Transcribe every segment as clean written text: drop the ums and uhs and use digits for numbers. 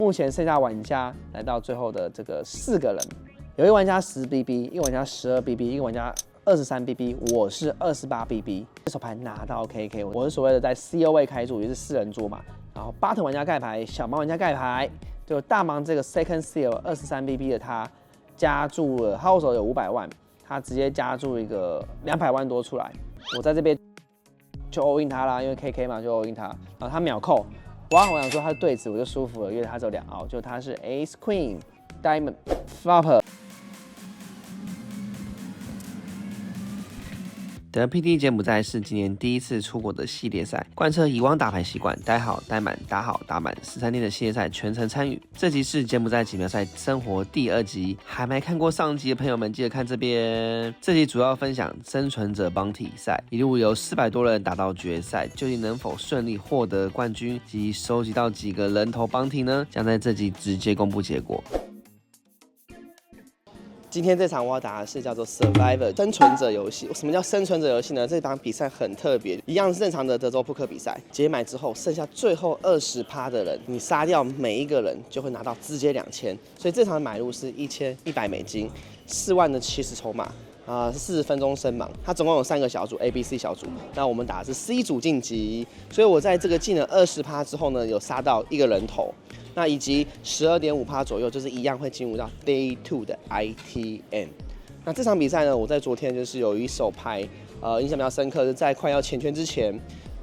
目前剩下玩家来到最后的这个4个人，有一个玩家10BB， 一个玩家12BB， 一个玩家23BB， 我是28BB。这手牌拿到 KK， 我是所谓的在 CO 位开注，也是4人桌嘛。然后8藤玩家盖牌，小盲玩家盖牌，就大盲这个 Second Seal 23BB 的他加注了，他手有500万，他直接加注一个200万多出来。我在这边就 all in 他啦，因为 KK 嘛，就 all in 他。然后他秒扣，哇！我想说他的对子我就舒服了，因为他只有2凹，就他是 Ace Queen Diamond Flopper。的 PT 柬埔寨是今年第一次出国的系列赛，贯彻以往打牌习惯，待好、待满、打好、打满13天的系列赛全程参与。这集是柬埔寨锦标赛生活第2集，还没看过上集的朋友们记得看这边。这集主要分享生存者帮体赛，一路由400多人打到决赛，究竟能否顺利获得冠军及收集到几个人头帮体呢？将在这集直接公布结果。今天这场我要打的是叫做 Survivor 生存者游戏。什么叫生存者游戏呢？这场比赛很特别，一样是正常的德州扑克比赛。解买之后，剩下最后20%的人，你杀掉每一个人就会拿到直接2000。所以这场的买入是$1100 ，4万的起始筹码。40分钟升盲，它总共有3个小组 A、B、C 小组。那我们打的是 C 组晋级，所以我在这个进了20%之后呢，有杀到1个人头。那以及12.5%左右，就是一样会进入到 Day 2的 ITM。那这场比赛呢，我在昨天就是有一手牌，印象比较深刻，是在快要前圈之前。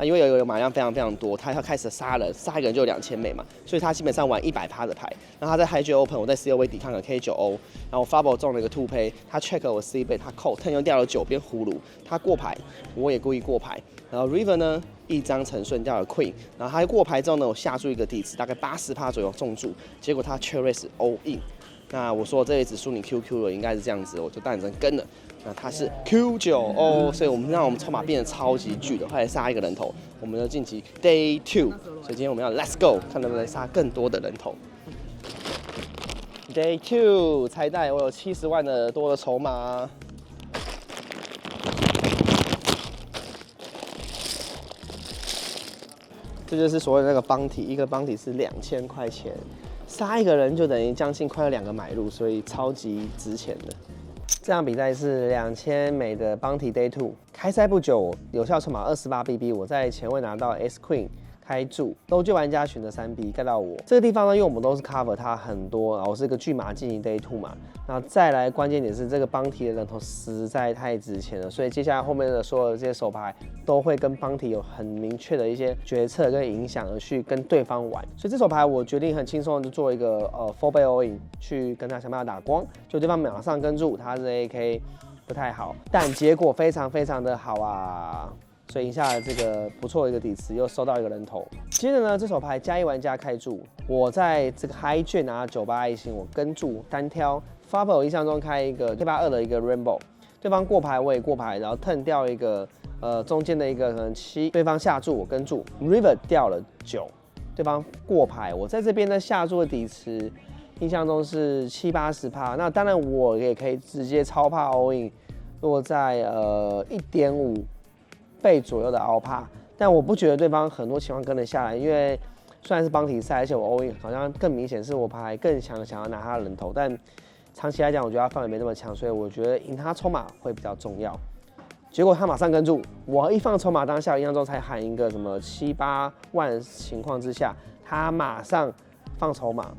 因为有一个马量非常多，他要开始杀人，杀一个人就有$2000嘛，所以他基本上玩100%的牌。然后他在 High Open， 我在 CO 位抵抗了 K9O， 然后我 Fable 中了一个2胚，他 check 我 C 倍，他扣，turn 又掉了9边葫芦，他过牌，我也故意过牌。然后 River 呢一张成顺掉了 Queen， 然后他过牌之后呢，我下注一个底池，大概80%左右中注，结果他 Cherry all in。那我说这一只输你 QQ 了，应该是这样子，我就当真跟了。那它是 Q9O， 所以我们筹码变得超级巨的，后来杀一个人头，我们就晋级 Day 2。所以今天我们要 Let's Go， 看能不能杀更多的人头。Day 2， 猜袋我有70万的多的筹码。这就是所谓的那个帮体，一个帮体是2000块钱，杀一个人就等于将近快要2个买入，所以超级值钱的。这场比赛是2000美的帮体 Day 2， 开赛不久，有效筹码28BB， 我在前位拿到 S Queen 开注，都就玩家选择3B 盖到我。这个地方呢，因为我们都是 cover 它很多，然后我是一个巨马进行 Day 2嘛，那再来关键点是这个帮体的人头实在太值钱了，所以接下来后面的所有的这些手牌都会跟帮体有很明确的一些决策跟影响而去跟对方玩，所以这手牌我决定很轻松的就做一个4倍 all in 去跟他想办法打光，就对方马上跟住，他是 AK 不太好，但结果非常的好啊。所以赢下了这个不错的一个底池，又收到一个人头。接着呢，这手牌加1玩家开注，我在这个 High 券拿了98爱心，我跟注单挑。Fable 我印象中开一个 K82的一个 Rainbow， 对方过牌我也过牌，然后 turn 掉一个中间的一个可能7，对方下注我跟注 ，River 掉了9，对方过牌，我在这边呢下注的底池印象中是70-80%，那当然我也可以直接超怕 all in， 落在1.5倍左右的凹帕，但我不觉得对方很多情况跟得下来，因为虽然是帮体赛，而且我 all in 好像更明显是我牌更强，想要拿他的人头，但长期来讲，我觉得他范围没那么强，所以我觉得赢他筹码会比较重要。结果他马上跟住，我一放筹码当下，印象中才喊一个什么7-8万的情况之下，他马上放筹码。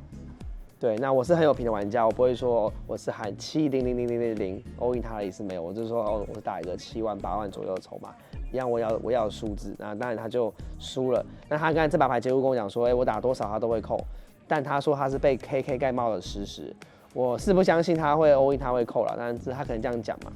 对，那我是很有品的玩家，我不会说我是喊7000000 all in 他的意思没有，我就是说我是打一个7万8万左右的筹码。一样我要数字，那当然他就输了。那他刚才这把牌结束跟我讲说，我打多少他都会扣，但他说他是被 KK 盖帽的事实，我是不相信他会 all in 他会扣了，但是他可能这样讲嘛。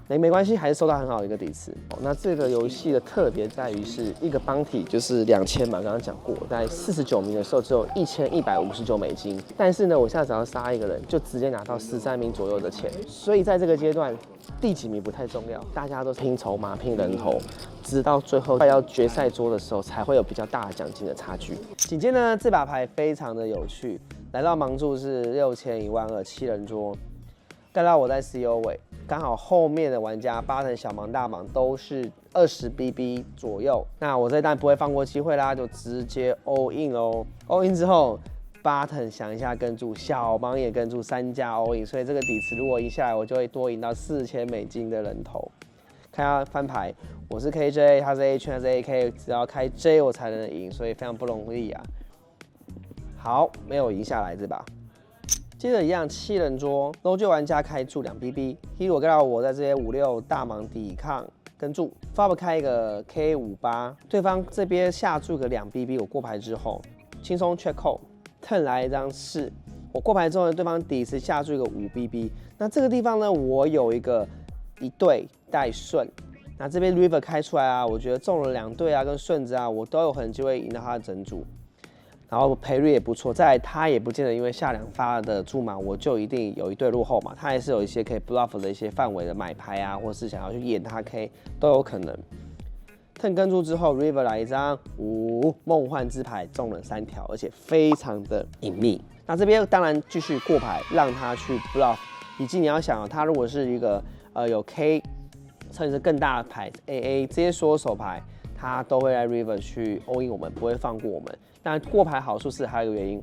没关系，还是收到很好的一个底池。那这个游戏的特别在于是一个帮体就是2000嘛，刚刚讲过，在49名的时候只有$1159，但是呢，我现在只要杀一个人，就直接拿到13名左右的钱。所以在这个阶段，第几名不太重要，大家都拼筹码、拼人头，直到最后快要决赛桌的时候，才会有比较大的奖金的差距。紧接着呢，这把牌非常的有趣，来到盲注是6000、12000 7人桌，盖到我在 CO 位。刚好后面的玩家8藤小盲大盲都是20BB 左右，那我这单不会放过机会啦，就直接 all in 咯。all in 之后 button 想一下跟注，小盲也跟注，3家 all in， 所以这个底池如果赢下来，我就会多赢到$4000的人头。看一下翻牌，我是 KJ， 他是 A 圈，他是 AK， 只要开 J 我才能赢，所以非常不容易啊。好，没有赢下来这把。接着一样7人桌 ，No 9玩家开注2BB，Hero 跟到我在这些5、6大盲抵抗跟注 ，Fab 开一个 K58，对方这边下注个2BB， 我过牌之后轻松 check call，turn 来一张4，我过牌之后呢，对方底池下注一个5BB， 那这个地方呢，我有一个1对带顺，那这边 River 开出来啊，我觉得中了2对啊跟顺子啊，我都有很机会赢到他的整组。然后赔率也不错，再来他也不见得因为下2发的注码我就一定有1对落后嘛，他还是有一些可以 bluff 的一些范围的买牌啊，或是想要去演他 K 都有可能。turn 跟注之后 ，River 来一张5梦幻之牌，中了3条，而且非常的隐秘。那这边当然继续过牌，让他去 bluff， 以及你要想，他如果是一个有 K 甚至更大的牌 AA 这些所有手牌，他都会在 River 去 all in 我们，不会放过我们。那过牌好处是还有一个原因，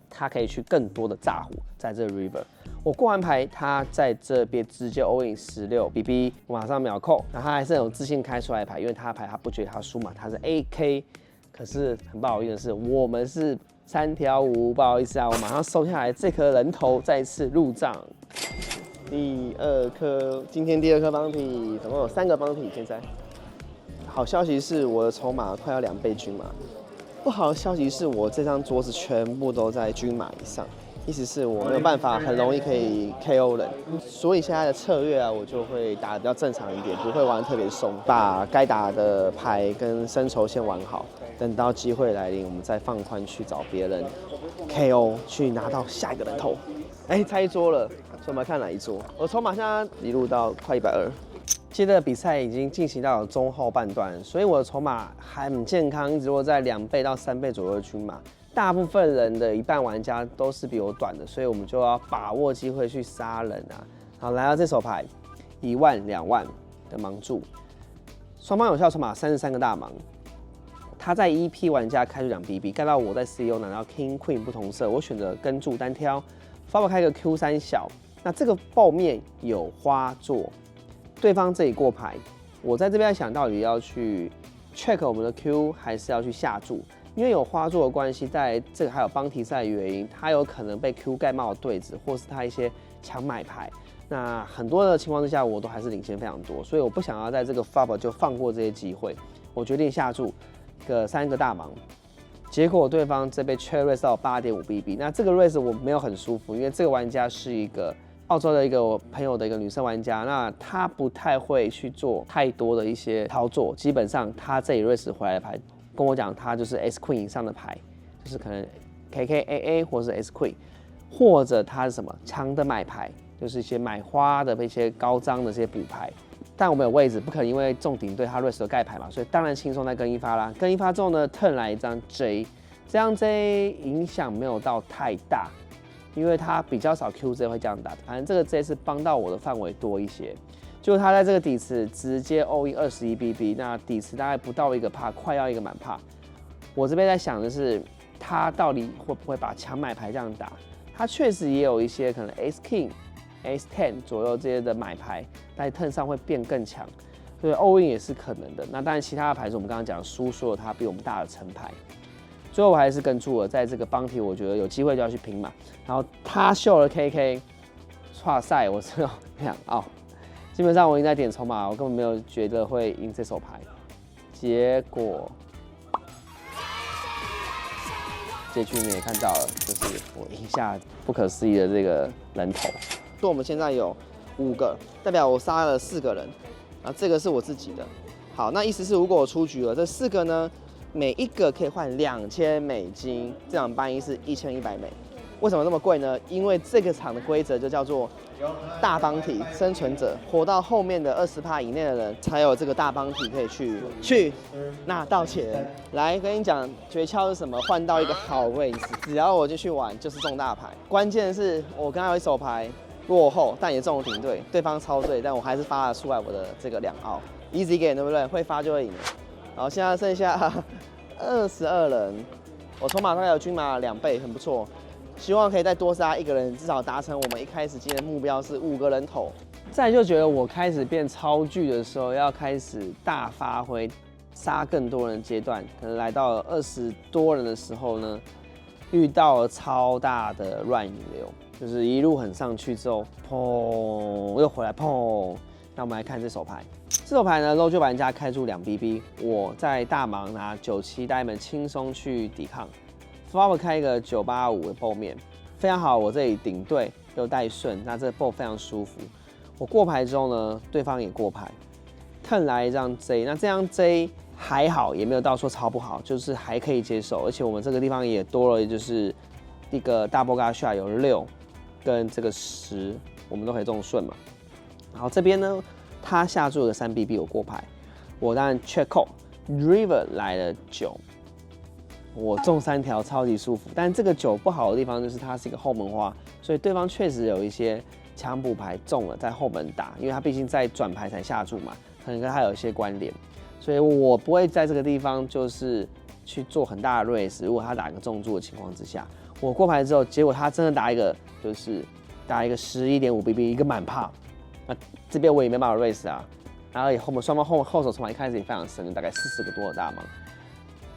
他可以去更多的炸胡在这个 River。我过完牌，他在这边直接 all in 16BB， 马上秒扣。那他还是很有自信开出来的牌，因为他的牌他不觉得他输嘛，他是 AK。可是很不好意思的是，我们是3条5，不好意思啊，我马上收下来这颗人头再次入账。第2颗，今天第2颗帮体，总共有3个帮体。现在，好消息是我的筹码快要2倍均码。不好的消息是我这张桌子全部都在均码以上，意思是我没有办法很容易可以 KO 人，所以现在的策略啊，我就会打得比较正常一点，不会玩得特别松，把该打的牌跟深筹先玩好，等到机会来临，我们再放宽去找别人 KO， 去拿到下一个人头。猜桌了，所以我们来看哪一桌。我筹码现在一路到快120。接着比赛已经进行到了中后半段，所以我的筹码还很健康，一直落在2倍到3倍左右的均码。大部分人的一半玩家都是比我短的，所以我们就要把握机会去杀人啊！好，来到这手牌，1万、2万的盲注，双方有效筹码33个大盲。他在EP 玩家开出2BB， 盖到我在 CEO 拿到 King Queen 不同色，我选择跟注单挑，发宝开个 Q3 小，那这个爆面有花座。对方这里过牌，我在这边想到底要去 check 我们的 Q 还是要去下注，因为有花座的关系，在这个还有帮提赛的原因，他有可能被 Q 盖帽的对子，或是他一些抢买牌。那很多的情况之下，我都还是领先非常多，所以我不想要在这个 flop 就放过这些机会，我决定下注3个大盲。结果对方这被 check raise 到8.5BB， 那这个 raise 我没有很舒服，因为这个玩家是一个澳洲的一个我朋友的一个女生玩家，那她不太会去做太多的一些操作，基本上她这里 raise 回来的牌，跟我讲她就是 S Queen 以上的牌，就是可能 KKAA 或是 S Queen， 或者她是什么强的买牌，就是一些买花的一些高张的这些补牌。但我们有位置，不可能因为中顶对他 raise 的盖牌嘛，所以当然轻松再跟一发啦。跟一发之后呢 ，turn 来一张 J， 这张 J 影响没有到太大。因为他比较少 QJ 会这样打，反正这个 J 是帮到我的范围多一些。就他在这个底池直接 all in 21BB， 那底池大概不到1个帕，快要1个满帕。我这边在想的是，他到底会不会把强买牌这样打？他确实也有一些可能 Ace King、Ace 10左右这些的买牌，在 turn 上会变更强，所以 all in 也是可能的。那当然其他的牌是我们刚刚讲输出了他比我们大的成牌。最后我还是跟住了，在这个帮体，我觉得有机会就要去拼嘛。然后他秀了 KK， 哇塞，我只有2澳，基本上我已经在点筹码，我根本没有觉得会赢这手牌。结果这局你也看到了，就是我赢下不可思议的这个人头。所以我们现在有5个，代表我杀了4个人，然后这个是我自己的。好，那意思是如果我出局了，这4个呢？每一个可以换$2000，这场班衣是1100美。为什么这么贵呢？因为这个场的规则就叫做大帮体生存者，活到后面的20%以内的人才有这个大帮体可以去拿到钱。来，跟你讲诀窍是什么？换到一个好位置，只要我就去玩，就是中大牌。关键是我刚刚有一手牌落后，但也中了顶队，对方超对，但我还是发了出来我的这个2澳 ，easy game 对不对？会发就会赢。好，现在剩下22人，我筹码大概有均码2倍，很不错。希望可以再多杀1个人，至少达成我们一开始今天的目标是5个人头。再来就觉得我开始变超巨的时候，要开始大发挥，杀更多人的阶段，可能来到了20多人的时候呢，遇到了超大的乱引流，就是一路很上去之后，砰，又回来砰。那我们来看这手牌，这手牌呢 ，low 9玩家开出2BB， 我在大盲拿97 diamond 轻松去抵抗 ，flop 开一个985的 bow 面，非常好，我这里顶对又带顺，那这 bow 非常舒服。我过牌之后呢，对方也过牌，turn 来一张 J， 那这张 J 还好，也没有到说超不好，就是还可以接受，而且我们这个地方也多了，就是一个大波嘎 shot 有6跟这个10，我们都可以中顺嘛。然后这边呢，他下注了3BB 我过牌，我当然 check call river 来了9，我中3条超级舒服，但这个9不好的地方就是它是一个后门花，所以对方确实有一些抢补牌中了，在后门打，因为他毕竟在转牌才下注嘛，可能跟他有一些关联，所以我不会在这个地方就是去做很大的 raise。如果他打一个重注的情况之下，我过牌之后，结果他真的打一个就是打一个11.5BB 一个满帕，那这边我也没办法 raise 啊，然后我们双方后手筹码一开始也非常深，大概40个多的大盲，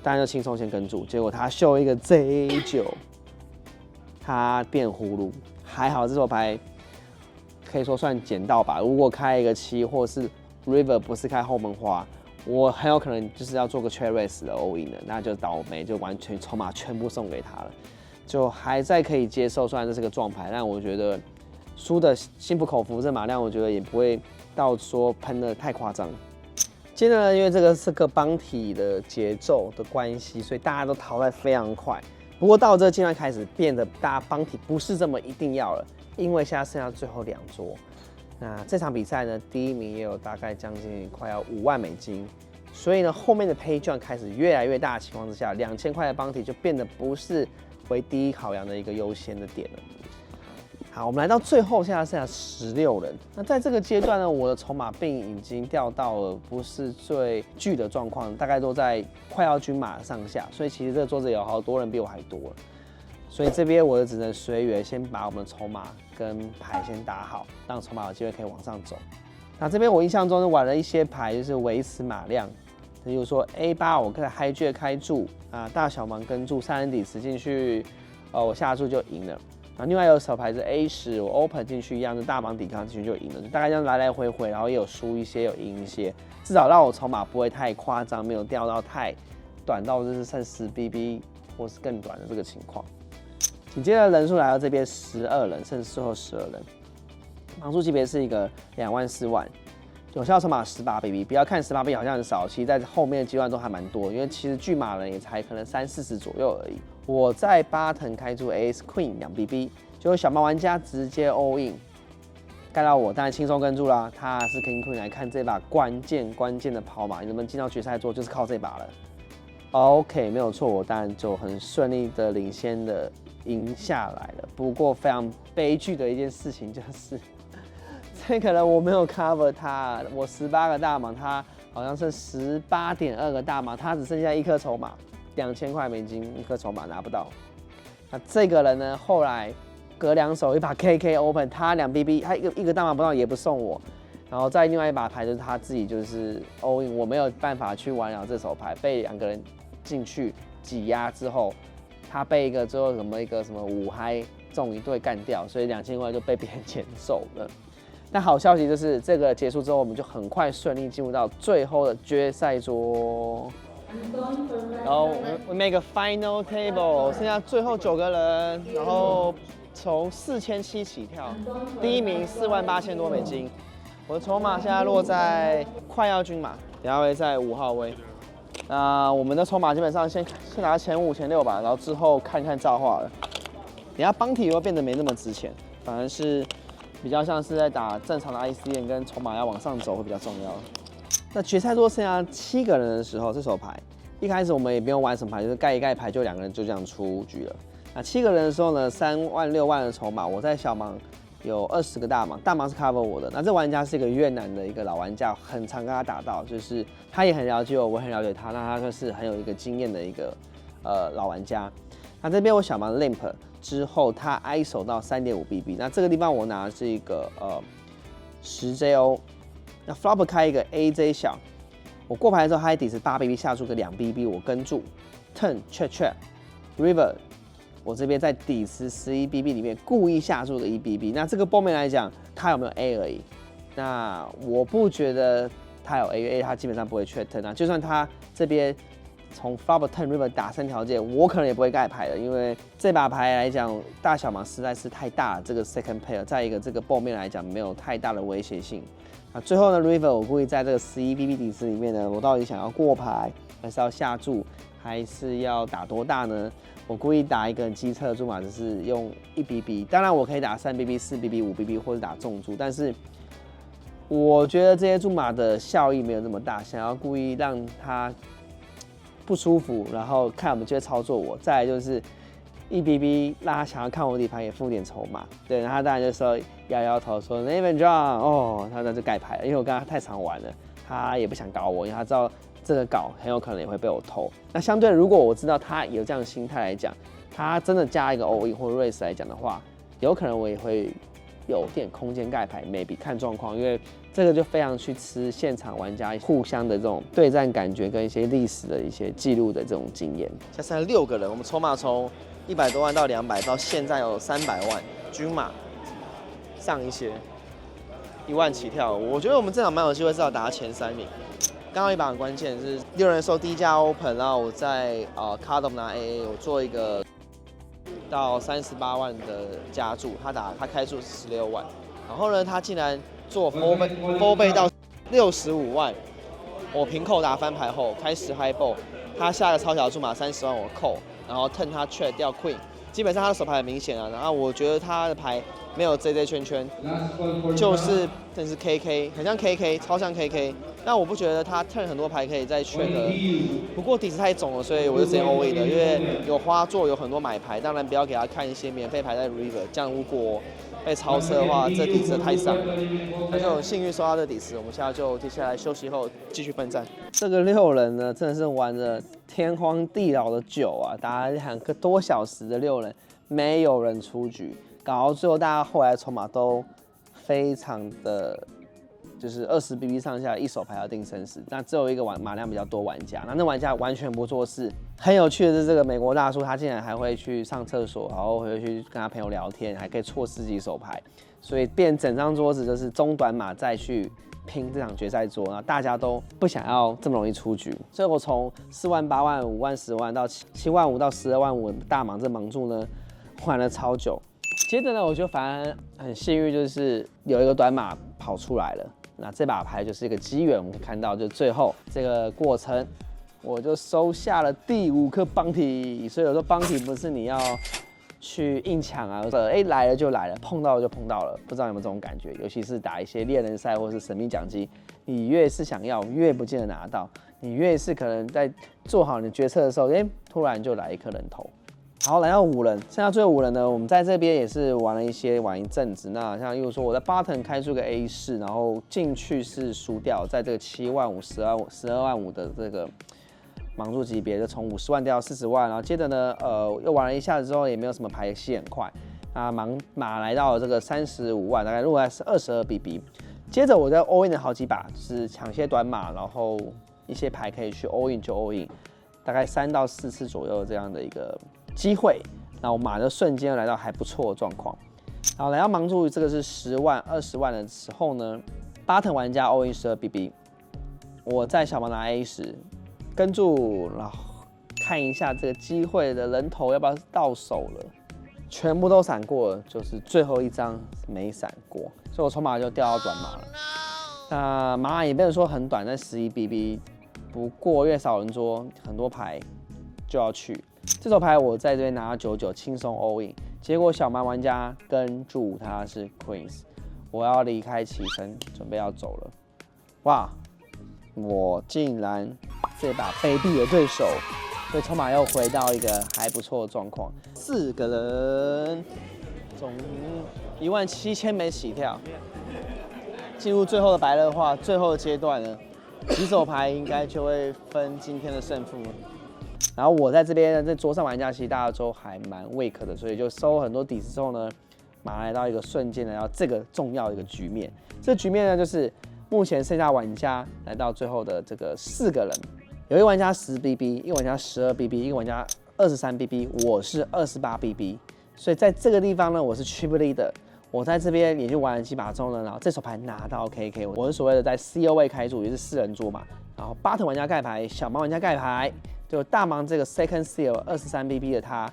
当然就轻松先跟住，结果他秀一个 J9，他变葫芦，还好这手牌。可以说算捡到吧。如果开一个7，或是 river 不是开后门花，我很有可能就是要做个 trade raise 的 all in 的，那就倒霉，就完全筹码全部送给他了，就还在可以接受。虽然这是个撞牌，但我觉得输的心服口服，这马量我觉得也不会到说喷的太夸张。接着呢，因为这个是个帮体的节奏的关系，所以大家都淘汰非常快。不过到这个阶段开始变得大家帮体不是这么一定要了。因为现在剩下最后2桌，那这场比赛呢，第1名也有大概将近快要5万美金，所以呢，后面的赔券开始越来越大的情况之下，2000块的帮体就变得不是为第一考量的一个优先的点了。好，我们来到最后，现在剩下16人。那在这个阶段呢，我的筹码并已经掉到了不是最巨的状况，大概都在快要均码上下，所以其实这个桌子有好多人比我还多了。所以这边我只能随缘，先把我们的筹码跟牌先打好，让筹码有机会可以往上走。那这边我印象中玩了一些牌，就是维持码量，比如说 A8 我开 high jet 开注啊，大小盲跟注3人底池进去，我下注就赢了。然后另外有手牌是 A10，我 open 进去一样，就大盲抵抗进去就赢了，就大概这样来来回回，然后也有输一些，有赢一些，至少让我筹码不会太夸张，没有掉到太短到就是剩10BB 或是更短的这个情况。紧接着人数来到这边12人，剩最后12人。盲注级别是一个2万4万，有效筹码18BB。不要看18BB 好像很少，其实在后面的阶段都还蛮多，因为其实巨码人也才可能30-40左右而已。我在8腾开出 AS Queen 2BB， 就有小盲玩家直接 all in， 盖到我当然轻松跟住啦。他是 King Queen 来看这把关键的跑马，你能不能进到决赛桌就是靠这把了。OK， 没有错，我当然就很顺利的领先的赢下来了。不过非常悲剧的一件事情就是，这个人我没有 cover 他，我18个大盲，他好像是18.2个大盲，他只剩下1颗筹码，2000块美金1颗筹码拿不到。那这个人呢，后来隔2手一把 KK Open， 他2BB， 他一个大盲不到也不送我。然后再另外一把牌就是他自己就是 all in， 我没有办法去玩了这手牌，被2个人进去挤压之后，他被一个最后什么5嗨中一队干掉，所以2000块就被别人捡走了。但好消息就是这个结束之后，我们就很快顺利进入到最后的决赛桌。然后我 make a final table， 剩下最后9个人，然后从4700起跳，第1名48000多美金。我的筹码现在落在快要均码，等下会在5号位。那我们的筹码基本上先拿前5、前6吧，然后之后看看造化了。等下帮体会变得没那么值钱，反而是比较像是在打正常的 ICM， 跟筹码要往上走会比较重要。那决赛桌剩下7个人的时候，这手牌一开始我们也不用玩什么牌，就是盖一盖牌就2个人就这样出局了。那7个人的时候呢，3万6万的筹码，我在小盲有20个大盲，大盲是 cover 我的。那这玩家是一个越南的一个老玩家，很常跟他打到，就是他也很了解我，我很了解他，那他就是很有一个经验的一个老玩家。那这边我小盲 limp 之后，它 ISO 到3.5 BB， 那这个地方我拿的是一个10JO， 那 flop 开一个 AJ 小，我过牌之后，它底是8 BB 下注个2 BB， 我跟住 turn check river， 我这边在底池11 BB 里面故意下注个1 BB， 那这个 ball 面来讲，它有没有 A 而已，那我不觉得它有 A， 它基本上不会 check turn 啊，就算它这边从 flop turn river 打3条件，我可能也不会盖牌的，因为这把牌来讲，大小盲实在是太大了。这个 second pair， 再一个这个 ball 面来讲，没有太大的威胁性。啊，最后呢 river 我故意在这个11 BB 底池里面呢，我到底想要过牌，还是要下注，还是要打多大呢？我故意打一个很机车的注码，就是用1 BB， 当然我可以打3 BB、4 BB、5 BB 或者打重注，但是我觉得这些注码的效益没有那么大，想要故意让它不舒服，然后看我们就会操作我。再来就是1 BB， 让他想要看我底盘也付点筹码，对，然后他当然就说摇摇头说 Never draw， 哦，他就盖牌了，因为我跟他太常玩了，他也不想搞我，因为他知道这个搞很有可能也会被我偷。那相对的，如果我知道他有这样的心态来讲，他真的加一个 all in 或 race 来讲的话，有可能我也会有点空间盖牌 ，maybe 看状况，因为这个就非常去吃现场玩家互相的这种对战感觉跟一些历史的一些记录的这种经验。加上6个人，我们筹码从100多万到200，到现在有300万，均码上一些1万起跳。我觉得我们这场蛮有机会至少打前3名。刚刚一把很关键是6人收低价 open， 然后我在cardom 拿 AA， 我做一个到38万的加注，他开注16万，然后呢他竟然做 4倍到65万，我平扣打翻牌后开始 high ball， 他下个超小注码30万我扣，然后 turn 他 check 掉 queen， 基本上他的手牌很明显啊，然后我觉得他的牌没有 JJ 圈圈，就是真是 KK， 很像 KK， 超像 KK。那我不觉得他 turn 很多牌可以再 check 的，不过底子太肿了，所以我就直接 all in 的，因为有花座有很多买牌，当然不要给他看一些免费牌在 river， 这样如果被超车的话，这底子太伤了。那就幸运收到这底子，我们现在就接下来休息后继续奋战。这个6人呢，真的是玩的天荒地老的久啊，打了2个多小时的6人，没有人出局，搞到最后大家后来筹码都非常的。就是20 BB 上下，一手牌要定生死，那只有一个码量比较多玩家，那玩家完全不做事。很有趣的是，这个美国大叔他竟然还会去上厕所，然后回去跟他朋友聊天，还可以错自己手牌，所以变整张桌子就是中短码再去拼这场决赛桌，那大家都不想要这么容易出局，所以我从4万、8万、5万、10万到7万5到12万5大盲这盲注呢，玩了超久。接着呢，我就反而很幸运，就是有一个短码跑出来了。那这把牌就是一个机缘，我们可以看到，就最后这个过程，我就收下了第5颗bounty。所以有时候 bounty 不是你要去硬抢啊，来了就来了，碰到了就碰到了，不知道有没有这种感觉？尤其是打一些猎人赛或是神秘奖金，你越是想要，越不见得拿到，你越是可能在做好你的决策的时候，突然就来一颗人头。好，来到5人，剩下最后5人呢，我们在这边也是玩一阵子。那像例如说我在button开出个 A4，然后进去是输掉，在这个7万5、12万5的这个盲注级别，就从50万掉到40万，然后接着呢，又玩了一下子之后，也没有什么牌吸很快，啊，马来到了这个35万，大概入来是22 BB。接着我在 all in 了好几把，就是抢些短码，然后一些牌可以去 all in 就 all in， 大概3到4次左右这样的一个机会，那我马就瞬间来到还不错的状况。然后来到盲注这个是10万、20万的时候呢，button玩家 all in 12 BB， 我在小盲拿 A10， 跟住，然后看一下这个机会的人头要不要到手了，全部都闪过了，就是最后一张没闪过，所以我筹码就掉到短码了。那码也不能说很短，但11 BB， 不过越少人桌，很多牌就要去。这手牌我在这边拿到99，轻松 all in， 结果小盲玩家跟住他是 Queens， 我要离开棋城，准备要走了。哇，我竟然这把被毙的对手，所以筹码又回到一个还不错的状况。4个人，总17000枚起跳，进入最后的白热化，最后的阶段呢，几手牌应该就会分今天的胜负了。然后我在这边在桌上玩家，其实大家都还蛮 weak 的，所以就收很多底子之后呢，马上来到一个瞬间来到这个重要的一个局面。这局面呢，就是目前剩下玩家来到最后的这个4个人，有一个玩家10BB， 一个玩家12BB， 一个玩家23BB， 我是28BB， 所以在这个地方呢，我是 Chip Leader。我在这边也就玩了几把之后呢，然后这手牌拿到 KK， 我是所谓的在 CO 位开注，也是4人桌嘛。然后bottom玩家盖牌，小盲玩家盖牌，就大盲这个 second seal 23BB 的他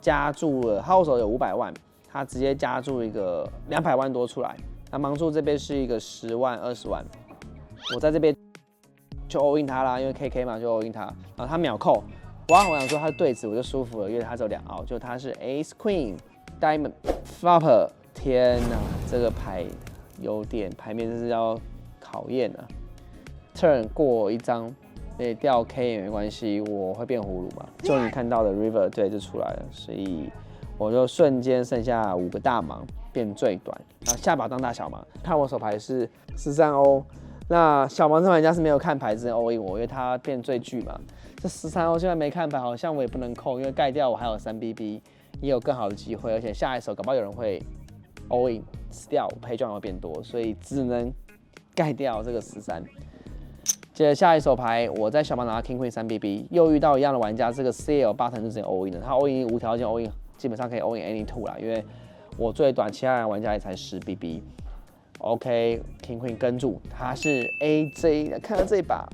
加注了，他手有500万，他直接加注一个200万多出来。那盲注这边是一个10万、20万，我在这边就 all in 他啦，因为 KK 嘛就 all in 他，然后他秒扣，哇，我想说他的对子我就舒服了，因为他只有2凹，就他是 Ace Queen Diamond Flopper。天哪，这个牌有点牌面是要考验啊。Turn 过一张，被掉 K 也没关系，我会变葫芦嘛。就你看到的 River 对就出来了，所以我就瞬间剩下5个大盲变最短，然后下把当大小盲。看我手牌是13欧，那小盲这玩家是没有看牌，只能 all in 我，因为他变最巨嘛。这13欧现在没看牌，好像我也不能扣，因为盖掉我还有3BB， 也有更好的机会，而且下一手搞不好有人会。all in 死掉，赔赚会变多，所以只能盖掉这个13。接着下一手牌，我在小盲拿 King Queen 3BB， 又遇到一样的玩家，这个 CL 8成就直接 all in 了，他 all in 无条件 all in， 基本上可以 all in any two 啦，因为我最短，其他人玩家也才10BB。OK，King Queen 跟住，他是 AJ， 看到这一把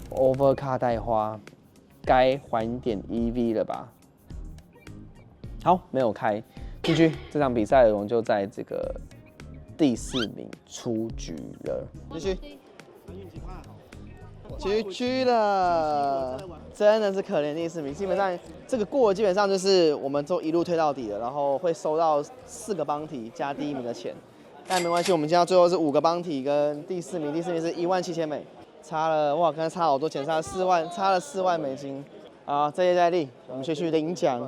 Over 卡带花，该还点 EV 了吧？好，没有开。GG， 这场比赛我们就在这个第4名出局了。继续，GG 了，真的是可怜第4名。基本上这个过，基本上就是我们都一路推到底了，然后会收到4个帮体加第1名的钱。但没关系，我们今天最后是5个帮体跟第4名，第4名是17000美，差了哇，刚才差好多钱，差了4万，差了4万美金。好，这些在力，我们继续领奖。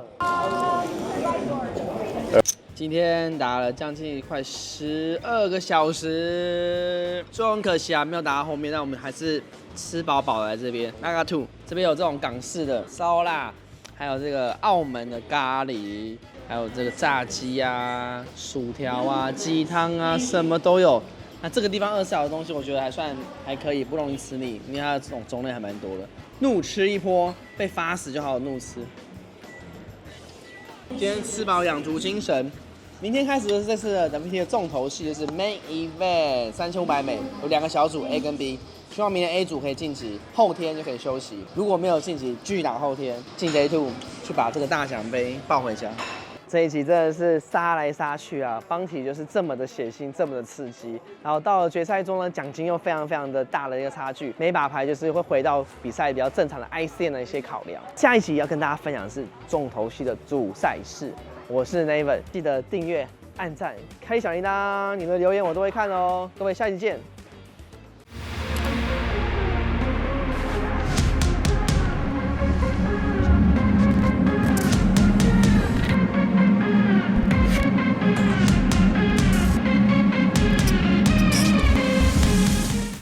今天打了将近快12个小时，最后很可惜啊，没有打到后面，但我们还是吃饱饱来这边。那个 two 这边有这种港式的烧腊，还有这个澳门的咖喱，还有这个炸鸡啊、薯条啊、鸡汤啊，什么都有。那这个地方24小时的东西，我觉得还可以，不容易吃腻，因为它的这种种类还蛮多的。怒吃一波，被罚死就好好怒吃。今天吃饱养足精神。明天开始就是这次的 WPT 的重头戏，就是 Main Event 3500美，有2个小组 A 跟 B， 希望明天 A 组可以晋级，后天就可以休息。如果没有晋级，继续打后天，进 Day2 去把这个大奖杯抱回家。这一集真的是杀来杀去啊，帮体就是这么的血腥，这么的刺激。然后到了决赛中呢，奖金又非常非常的大的一个差距，每把牌就是会回到比赛比较正常的 ICM 的一些考量。下一集要跟大家分享的是重头戏的主赛事。我是 Naven， 记得订阅、按赞、开小铃铛，你们的留言我都会看哦。各位，下期见。